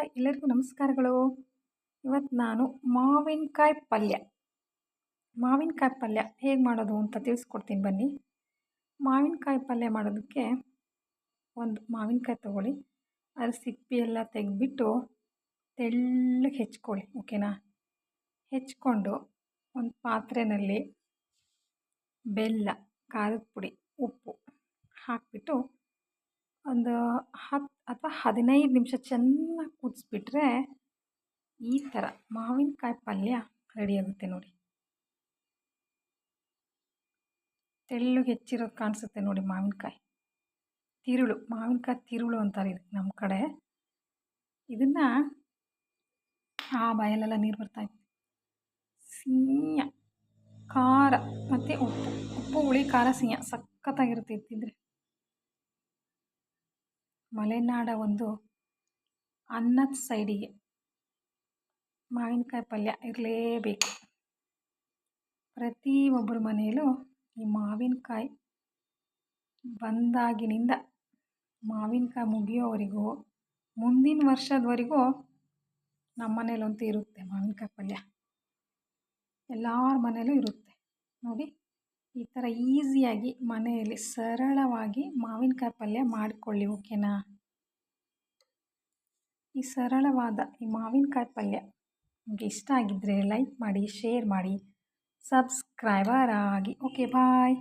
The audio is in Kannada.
ಎಲ್ಲರಿಗೂ ನಮಸ್ಕಾರಗಳು. ಇವತ್ತು ನಾನು ಮಾವಿನಕಾಯಿ ಪಲ್ಯ ಹೇಗೆ ಮಾಡೋದು ಅಂತ ತಿಳಿಸ್ಕೊಡ್ತೀನಿ ಬನ್ನಿ. ಮಾವಿನಕಾಯಿ ಪಲ್ಯ ಮಾಡೋದಕ್ಕೆ ಒಂದು ಮಾವಿನಕಾಯಿ ತೊಗೊಳ್ಳಿ. ಅದ್ರ ಸಿಪ್ಪೆ ಎಲ್ಲ ತೆಗೆದ್ಬಿಟ್ಟು ತೆಳ್ಳಗೆ ಹೆಚ್ಕೊಳ್ಳಿ, ಓಕೆನಾ. ಹೆಚ್ಕೊಂಡು ಒಂದು ಪಾತ್ರೆಯಲ್ಲಿ ಬೆಲ್ಲ, ಖಾರದ ಪುಡಿ, ಉಪ್ಪು ಹಾಕಿಬಿಟ್ಟು ಒಂದು 10 ಅಥವಾ 15 ನಿಮಿಷ ಚೆನ್ನಾಗಿ ಕುದಿಸ್ಬಿಟ್ರೆ ಈ ಥರ ಮಾವಿನಕಾಯಿ ಪಲ್ಯ ರೆಡಿಯಾಗುತ್ತೆ ನೋಡಿ. ತೆಳ್ಳಗೆ ಹೆಚ್ಚಿರೋದು ಕಾಣಿಸುತ್ತೆ ನೋಡಿ. ಮಾವಿನಕಾಯಿ ತಿರುಳು ಅಂತಾರೆ ಇದಕ್ಕೆ ನಮ್ಮ ಕಡೆ. ಇದನ್ನು ಬಾಯಲ್ಲೆಲ್ಲ ನೀರು ಬರ್ತಾಯಿತ್ತು. ಸಿಹಿಯ ಖಾರ ಮತ್ತು ಉಪ್ಪು ಹುಳಿ ಖಾರ ಸಿಹಿಯ ಸಖತ್ತಾಗಿರುತ್ತೆ ತಿಂದರೆ. ಮಲೆನಾಡ ಒಂದು ಅನ್ನದ ಸೈಡಿಗೆ ಮಾವಿನಕಾಯಿ ಪಲ್ಯ ಇರಲೇಬೇಕು. ಪ್ರತಿಯೊಬ್ಬರ ಮನೆಯಲ್ಲೂ ಈ ಮಾವಿನಕಾಯಿ ಬಂದಾಗಿನಿಂದ ಮಾವಿನಕಾಯಿ ಮುಗಿಯೋವರೆಗೂ ಮುಂದಿನ ವರ್ಷದವರೆಗೂ ನಮ್ಮ ಮನೇಲಂತೂ ಇರುತ್ತೆ ಮಾವಿನಕಾಯಿ ಪಲ್ಯ. ಎಲ್ಲರ ಮನೇಲೂ ಇರುತ್ತೆ ನೋಡಿ. ಈ ಥರ ಈಸಿಯಾಗಿ ಮನೆಯಲ್ಲಿ ಸರಳವಾಗಿ ಮಾವಿನಕಾಯಿ ಪಲ್ಯ ಮಾಡಿಕೊಳ್ಳಿ, ಓಕೆನಾ. ಈ ಸರಳವಾದ ಈ ಮಾವಿನಕಾಯಿ ಪಲ್ಯ ನಿಮಗೆ ಇಷ್ಟ ಆಗಿದ್ದರೆ ಲೈಕ್ ಮಾಡಿ, ಶೇರ್ ಮಾಡಿ, ಸಬ್ಸ್ಕ್ರೈಬರ್ ಆಗಿ. ಓಕೆ, ಬಾಯ್.